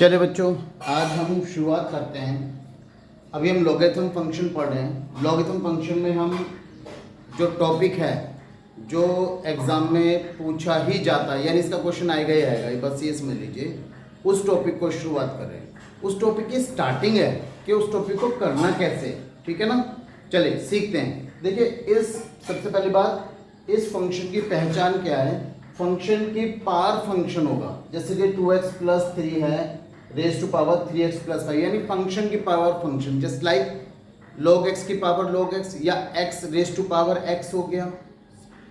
चलिए बच्चों, आज हम शुरुआत करते हैं। अभी हम लॉगरिथम फंक्शन पढ़ रहे हैं। लॉगरिथम फंक्शन में हम जो टॉपिक है जो एग्ज़ाम में पूछा ही जाता है, यानी इसका क्वेश्चन आएगा ही आएगा, बस ये समझ लीजिए, उस टॉपिक को शुरुआत कर रहे हैं। उस टॉपिक की स्टार्टिंग है कि उस टॉपिक को करना कैसे, ठीक है ना। चलिए सीखते हैं। देखिए, इस सबसे पहली बात, इस फंक्शन की पहचान क्या है। फंक्शन की पावर फंक्शन होगा, जैसे कि 2x प्लस 3 है raise to power 3x plus 5, यानी फंक्शन की power function, just like log x की पावर log x या x raise to power x हो गया,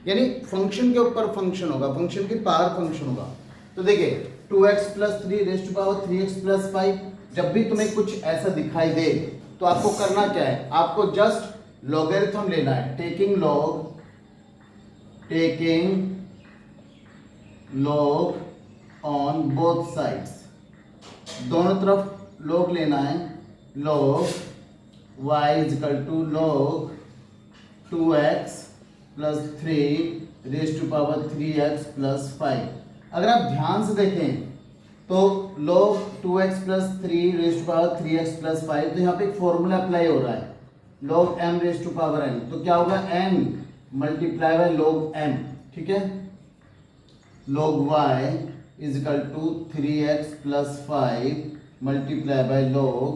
यानी फंक्शन के ऊपर फंक्शन होगा, फंक्शन की पावर फंक्शन होगा। तो देखिए 2x plus 3 raise to power 3x plus 5, जब भी तुम्हें कुछ ऐसा दिखाई दे तो आपको करना क्या है, आपको जस्ट लॉगरिथम लेना है। Taking log on both sides, दोनों तरफ log लेना है। log y is equal to log 2x plus 3 raise to power 3x plus 5। अगर आप ध्यान से देखें तो log 2x plus 3 raise to power 3x plus 5, तो यहाँ पे एक फॉर्मूला अप्लाई हो रहा है, log m raise to power n। तो क्या होगा, n multiply by log m, ठीक है। log y is equal to 3x plus 5 multiply by log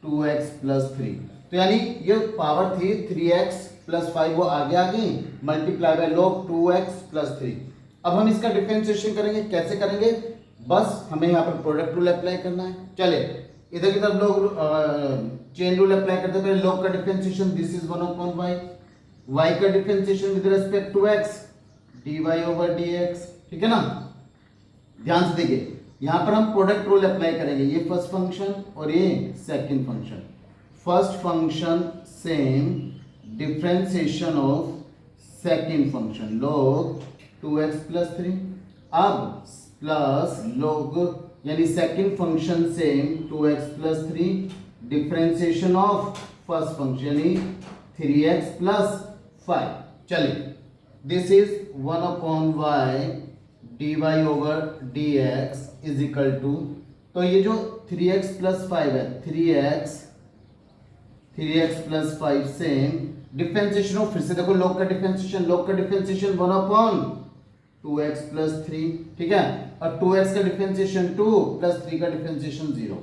2x plus 3। तो यानी ये पावर थी 3x प्लस 5, वो आगे आ गई, multiply by log 2x plus 3। अब हम इसका डिफरेंशिएशन करेंगे, कैसे करेंगे, बस हमें यहाँ पर प्रोडक्ट रूल अप्लाई करना है। चले इधर की तरफ लोग चेन रूल अप्लाई करते हैं। पहले log का differentiation, this is 1/y, y का differentiation with respect to x, dy over dx, ठीक है ना। ध्यान से देखिए, यहां पर हम प्रोडक्ट रूल अप्लाई करेंगे, ये फर्स्ट फंक्शन और ये second function. First function same, differentiation of second function log 2x plus 3, अब प्लस log यानी second function same 2x plus 3, differentiation of first function यानी 3x प्लस 5। चलिए, this is 1/y dy over dx is equal to, तो ये जो 3x plus 5 है, 3x plus 5 same, differentiation of, फिर से देखो log का डिफरेंशिएशन, 1/2x प्लस 3, ठीक है, और 2x का डिफरेंशिएशन 2 प्लस 3 का differentiation 0,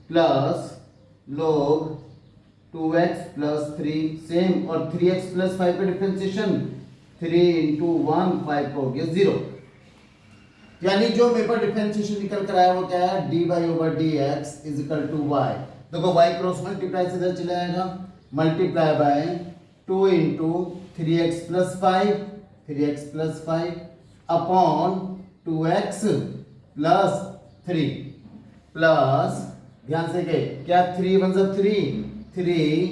plus log 2x plus 3 same, और 3x प्लस 5 का डिफरेंशिएशन 3 इंटू 1 5 का हो गया 0। यानी जो मेरे पास डिफरेंशिएशन निकल कर आया वो क्या है, dy over dx is equal to y। देखो y क्रॉस मल्टीप्लाई से इधर चला जाएगा, multiply by 2 into 3x plus 5 upon 2x plus 3 plus, ध्यान से क्या 3 वन 3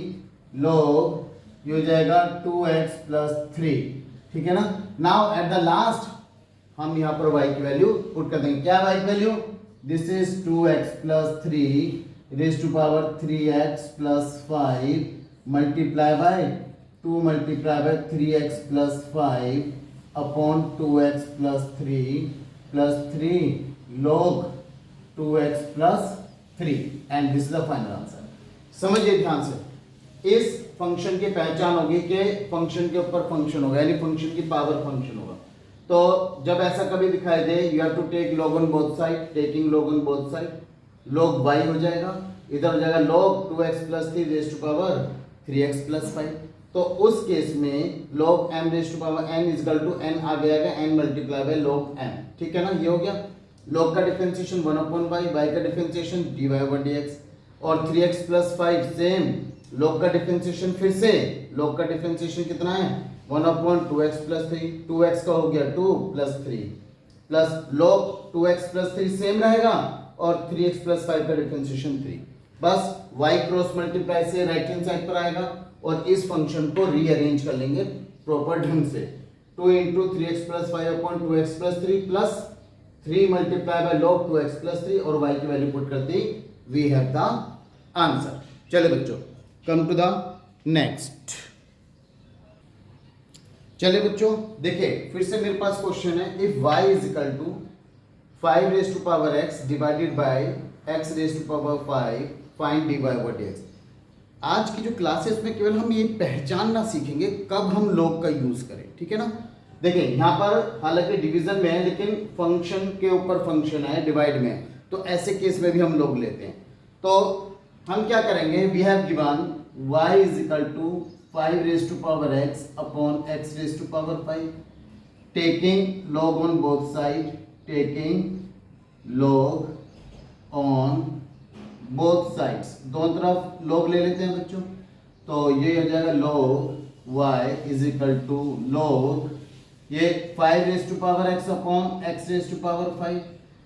log ये हो जाएगा 2x प्लस 3, ठीक है ना। नाउ एट द लास्ट हम यहाँ पर y की वैल्यू पुट कर देंगे। क्या y की value, this is 2x plus 3 raise to power 3x plus 5 multiply by 2 multiply by 3x plus 5 upon 2x plus 3 log 2x plus 3, and this is the final answer. समझिए ध्यान से, इस function की पहचान होगी कि फंक्शन के ऊपर फंक्शन होगा, यानी फंक्शन की पावर फंक्शन होगा। तो जब ऐसा कभी दिखाई दे, you have to take log on both side, taking log on both side, log y हो जाएगा, इधर हो जाएगा log 2x plus 3 raise to power 3x plus 5। तो उस केस में log m raise to power n is equal to n आ गया, n multiply by log m, ठीक है ना। ये हो गया log का डिफरेंशिएशन 1/y, y का डिफरेंशिएशन dy ओवर dx, और 3x प्लस 5 सेम, log का डिफरेंशिएशन, फिर से log का डिफरेंशिएशन कितना है 1/2x प्लस 3, 2x का हो गया 2 plus 3 plus log 2x plus 3 same रहेगा, और 3x प्लस 5 का डिफरेंशिएशन 3, बस y क्रॉस मल्टीप्लाई से राइट हैंड साइड पर आएगा, और इस फंक्शन को रीअरेंज कर लेंगे प्रॉपर ढंग से। 2 into 3x plus 5 upon 2x plus 3 plus 3 multiply by log 2x plus 3, और y की वैल्यू पुट कर दी, वी हैव द आंसर। चलिए बच्चों, कम टू द नेक्स्ट। चलिए बच्चों देखिए, फिर से मेरे पास क्वेश्चन है, if y is equal to 5 raise to power x divided by x raise to power 5 find dy over dx। आज की जो क्लासेस में केवल हम ये पहचानना सीखेंगे कब हम log का यूज करें, ठीक है ना। देखिए यहाँ पर हालांकि डिवीजन में है लेकिन फंक्शन के ऊपर फंक्शन है, डिवाइड में, तो ऐसे केस में भी हम log लेते हैं। तो हम क्या करेंगे, we have given y is equal to 5 raise to power x upon x raise to power 5, taking log on both side, taking log on both sides, दोनों तरफ log ले लेते हैं बच्चों। तो ये हो जाएगा log y is equal to log ये 5 raise to power x upon x raise to power 5,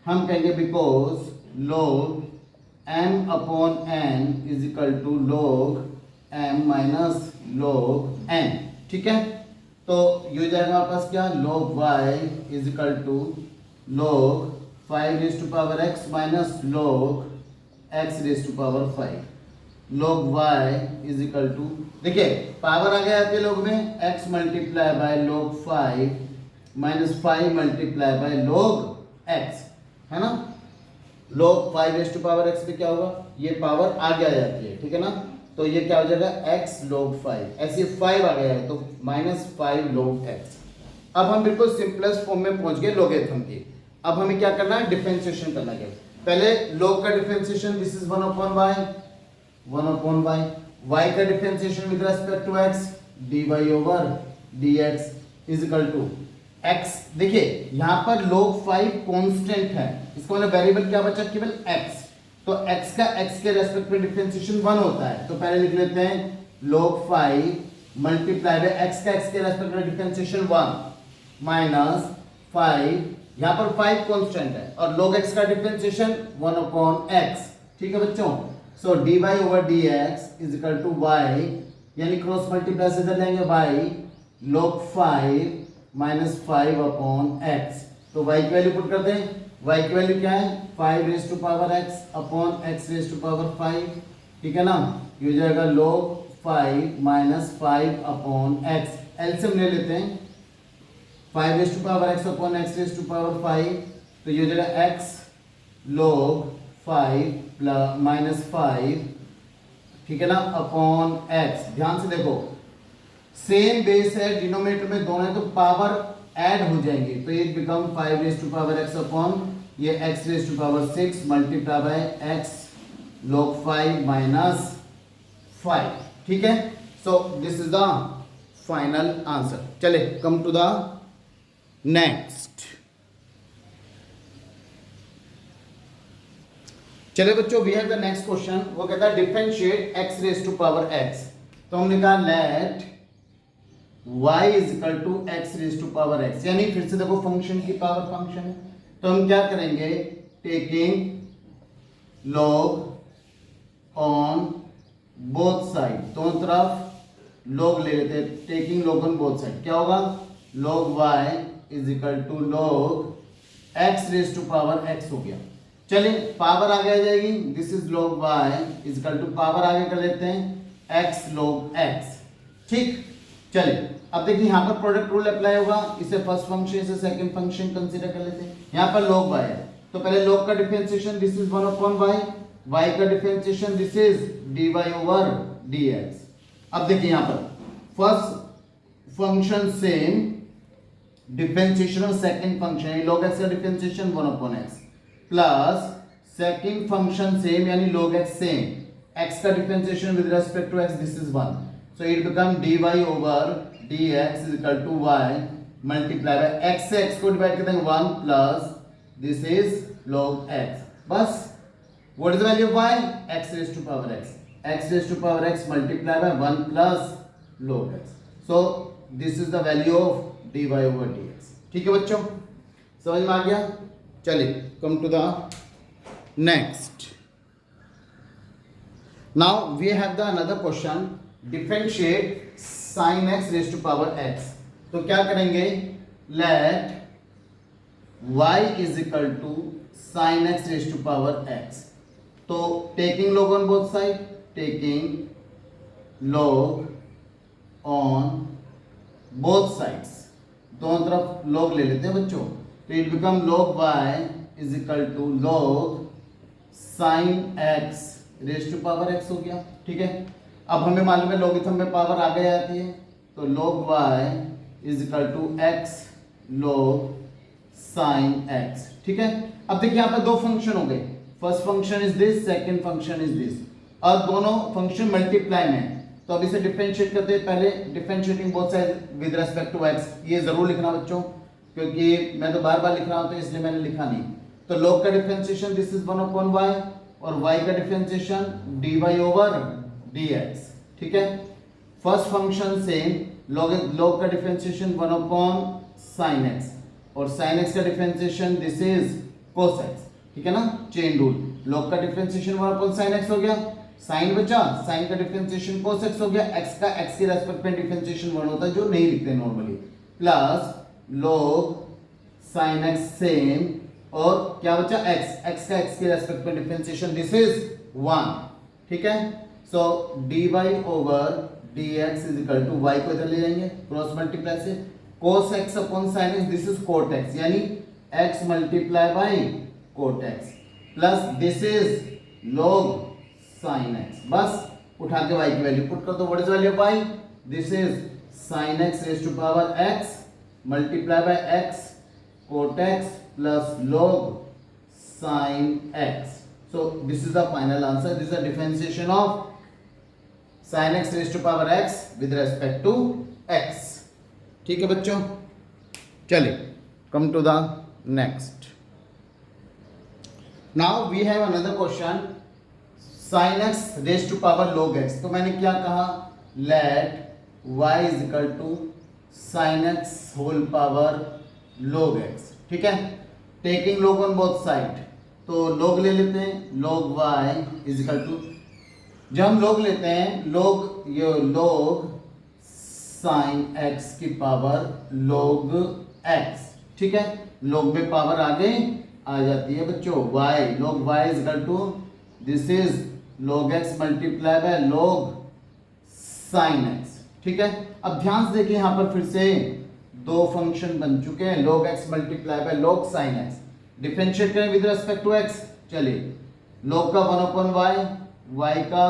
हम कहेंगे because log m upon n is equal to log m minus log n, ठीक है। तो ये हो जाएगा हमारे पास क्या, log y is equal to log 5 raise to power x minus log x raise to power 5, log y is equal to, देखिए power आ गया आपके log में x multiply by log 5 minus 5 multiply by log x, है ना। log 5 raise to power x पे क्या होगा, ये पावर आगे आ जाती है, ठीक है ना। तो ये क्या हो जाएगा x log 5, ऐसे 5 आ गया है तो माइनस 5 log x। अब हम बिल्कुल सिंपलेस्ट फॉर्म में पहुंच गए लोगेथम की। अब हमें क्या करना है, डिफरेंशिएशन करना है। पहले log का differentiation, this is 1 upon y, 1 upon y, y का differentiation with respect to x, dy over dx is equal to x। देखिए यहाँ पर log 5 कांस्टेंट है, इसको मतलब वेरिएबल क्या बचा, केवल x। तो x का x के रेस्पेक्ट में डिफरेंशिएशन 1 होता है, तो पहले लिख लेते हैं log 5 मल्टीप्लाई बाय x का x के रेस्पेक्ट में डिफरेंशिएशन 1 माइनस 5, यहाँ पर 5 कांस्टेंट है, और log x का डिफरेंशिएशन 1 अपॉन x, ठीक है बच्चों। So dy over dx is equal to y, यानी क्रॉस मल्टीप्लाई से इधर लेंगे y log 5 minus 5 upon x। तो y की वैल्यू पुट कर दें, y की वैल्यू क्या है, 5 raise to power x upon x raise to power 5, ठीक है ना। ये हो जाएगा log 5 minus 5 upon x, LCM ले लेते हैं, 5 raise to power x upon x raise to power 5, तो ये हो जाएगा x log 5 प्लस माइनस 5, ठीक है ना, अपॉन x। ध्यान से देखो सेम बेस है, डिनोमिनेटर में दोनों है, तो पावर ऐड हो जाएंगे, तो ये become 5 raise to power x upon ये x raise to power 6 multiply by x log 5 minus 5, ठीक है। So this is the final answer. चले कम टू द नेक्स्ट। चले बच्चों, we have the next question. वो कहता है differentiate x raise to power x। तो हमने कहा let y is equal to x raise to power x, यानी फिर से देखो फंक्शन की पावर फंक्शन है, तो हम क्या करेंगे, taking log on both side, दोनों तरफ log ले लेते हैं, taking log on both side, क्या होगा, log y is equal to log x raise to power x हो गया। चलिए पावर आगे आ जाएगी, this is log y is equal to power आगे कर लेते हैं x log x, ठीक। चलिए अब देखिए यहाँ पर प्रोडक्ट रूल अप्लाई होगा, इसे फर्स्ट फंक्शन से सेकंड फंक्शन कंसीडर कर लेते हैं। यहाँ पर log y है, तो पहले log का differentiation this is 1 upon y का differentiation this is dy over dx। अब देखिए यहाँ पर first function same, differentiation of second function log x का differentiation 1 upon x plus second function same यानी log x सेम, x का differentiation with respect to x this is 1, so it become dy over dx is equal to y multiply by x से x को divide कर देंगे 1 plus this is log x, बस what is the value of y, x raised to power x, x raised to power x multiply by 1 plus log x, so this is the value of dy over dx, ठीक है बच्चों, समझ में आ गया। चलिए come to the next. Now we have the another question, differentiate sin x raise to power x। तो क्या करेंगे, let y is equal to sin x raise to power x। तो taking log on both side, taking log on both sides, दोनों तरफ log ले लेते हैं बच्चों, तो it become log y is equal to log sin x raise to power x हो गया, ठीक है। अब हमें मालूम है लॉगरिथम में पावर आगे आती है, तो log y is equal to x log sin x, ठीक है। अब देखिए यहाँ पे दो फंक्शन हो गए, first function is this, second function is this, और दोनों फंक्शन मल्टीप्लाई में, तो अब इसे डिफरेंशिएट करते हैं। पहले differentiating both side with respect to x, ये जरूर लिखना बच्चों, क्योंकि मैं तो बार बार लिख रहा हूं तो इसलिए मैंने लिखा नहीं। तो log का डिफरेंशिएशन दिस इज 1/y और y का डिफरेंशिएशन dy/dx, ठीक है। फर्स्ट फंक्शन से log का डिफरेंशिएशन 1/sin x और sin x का differentiation this is cos x, ठीक है ना, चेन रूल। log का डिफरेंशिएशन 1/sin x हो गया, sin बचा, sin का डिफरेंशिएशन cos x हो गया, x का x के रेस्पेक्ट में डिफरेंशिएशन 1 होता है जो नहीं लिखते normally, plus log sin x same, और क्या बचा x का x के रेस्पेक्ट में डिफरेंशिएशन दिस इज 1, ठीक है। So dy/dx is equal to y को इधर ले जाएंगे क्रॉस मल्टीप्लाई से, cos x upon sin x this is cot x, यानी x multiply by cot x plus this is log sin x, बस उठा के y की वैल्यू पुट कर दो। What is value of y, this is sin x raise to power x multiply by x cot x plus log sin x. So this is the final answer. This is the differentiation of sin x raised to power x with respect to x. ठीक है बच्चों, चलिए come to the next. Now we have another question, sin x raised to power log x. तो मैंने क्या कहा, let y is equal to sin x whole power log x, ठीक है। Taking log on both side, तो log ले लेते हैं, log y is equal to, जब हम log लेते हैं log sin x की पावर log x, ठीक है। log में पावर आगे आ जाती है बच्चों, y log y is equal to this is log x multiply by log sin x, ठीक है। अब ध्यान से देखिए यहाँ पर फिर से दो फंक्शन बन चुके हैं, log x multiply by log sin x, differentiate करें विद रिस्पेक्ट टू x, चलिए log का 1/y, y का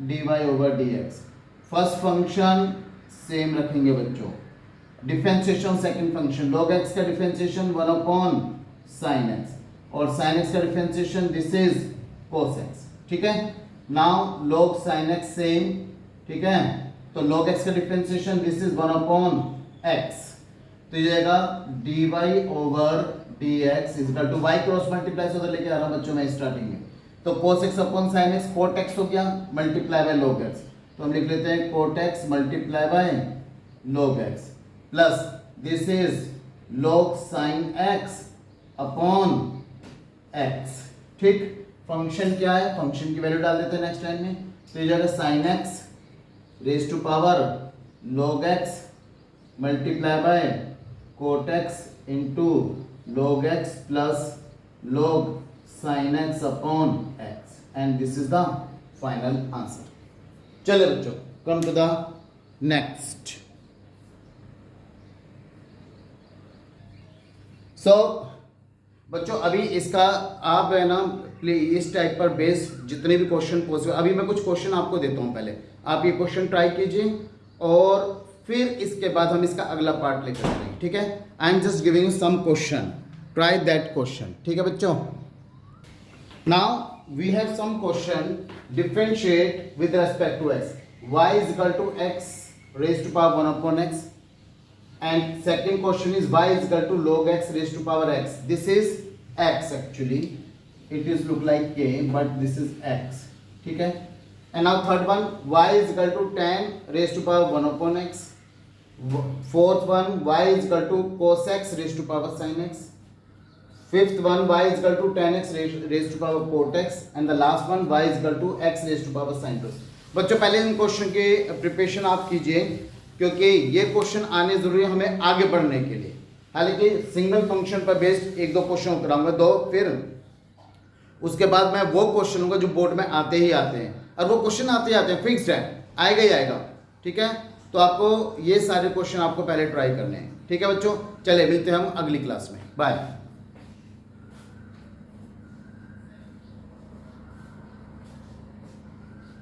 dy/dx, फर्स्ट फंक्शन सेम रखेंगे बच्चों, differentiation second function, log x का डिफरेंशिएशन 1/sin x और sin x का differentiation this is cos x, ठीक है। Now log sin x same, ठीक है, तो log x का डिफरेंशिएशन दिस इज 1/x, तो ये जाएगा dy/dx is equal to y cross multiply से उधर लेके आ रहा हूं बच्चों मैं स्टार्टिंग में, तो cos x upon sin x cot x हो गया मल्टीप्लाई बाय log x, तो हम लिख लेते हैं cot x multiply by log x plus this is log sin x upon x, ठीक। फंक्शन क्या है, फंक्शन की वैल्यू डाल देते हैं नेक्स्ट लाइन में, तो ये जाएगा sin x raise to power log x multiply by cot x into log x plus log sin x upon x, and this is the final answer. चलिए बच्चों, come to the next. So बच्चों अभी इसका आप है ना इस type पर बेस जितने भी क्वेश्चन पॉसिबल, अभी मैं कुछ क्वेश्चन आपको देता हूं, पहले आप ये क्वेश्चन ट्राई कीजिए और फिर इसके बाद हम इसका अगला पार्ट लेकर चलेंगे, ठीक है। I am just giving you some question, try that question, ठीक है बच्चों। Now we have some question, differentiate with respect to x, y is equal to x raise to power 1/x, and second question is y is equal to log x raise to power x, this is x actually, it is look like k but this is x, ठीक है। And now third one, y is equal to tan raise to power 1/x, fourth one y is equal to cos x raised to power sin x, fifth one y is equal to tan x raised to power cot x, and the last one y is equal to x raised to power sin x। बच्चों पहले इन question के preparation आप कीजिए, क्योंकि ये question आने जरूरी है हमें आगे बढ़ने के लिए। हालांकि सिंगल फंक्शन पर बेस्ड एक दो क्वेश्चन कराऊंगा, दो, फिर उसके बाद मैं वो क्वेश्चन होगा जो बोर्ड में आते ही आते हैं, और वो क्वेश्चन आते ही आते हैं, फिक्स्ड है, आएगा ही आएगा, ठीक है। तो आपको ये सारे क्वेश्चन आपको पहले ट्राई करने हैं, ठीक है बच्चों। चलिए मिलते हैं हम अगली क्लास में, बाय।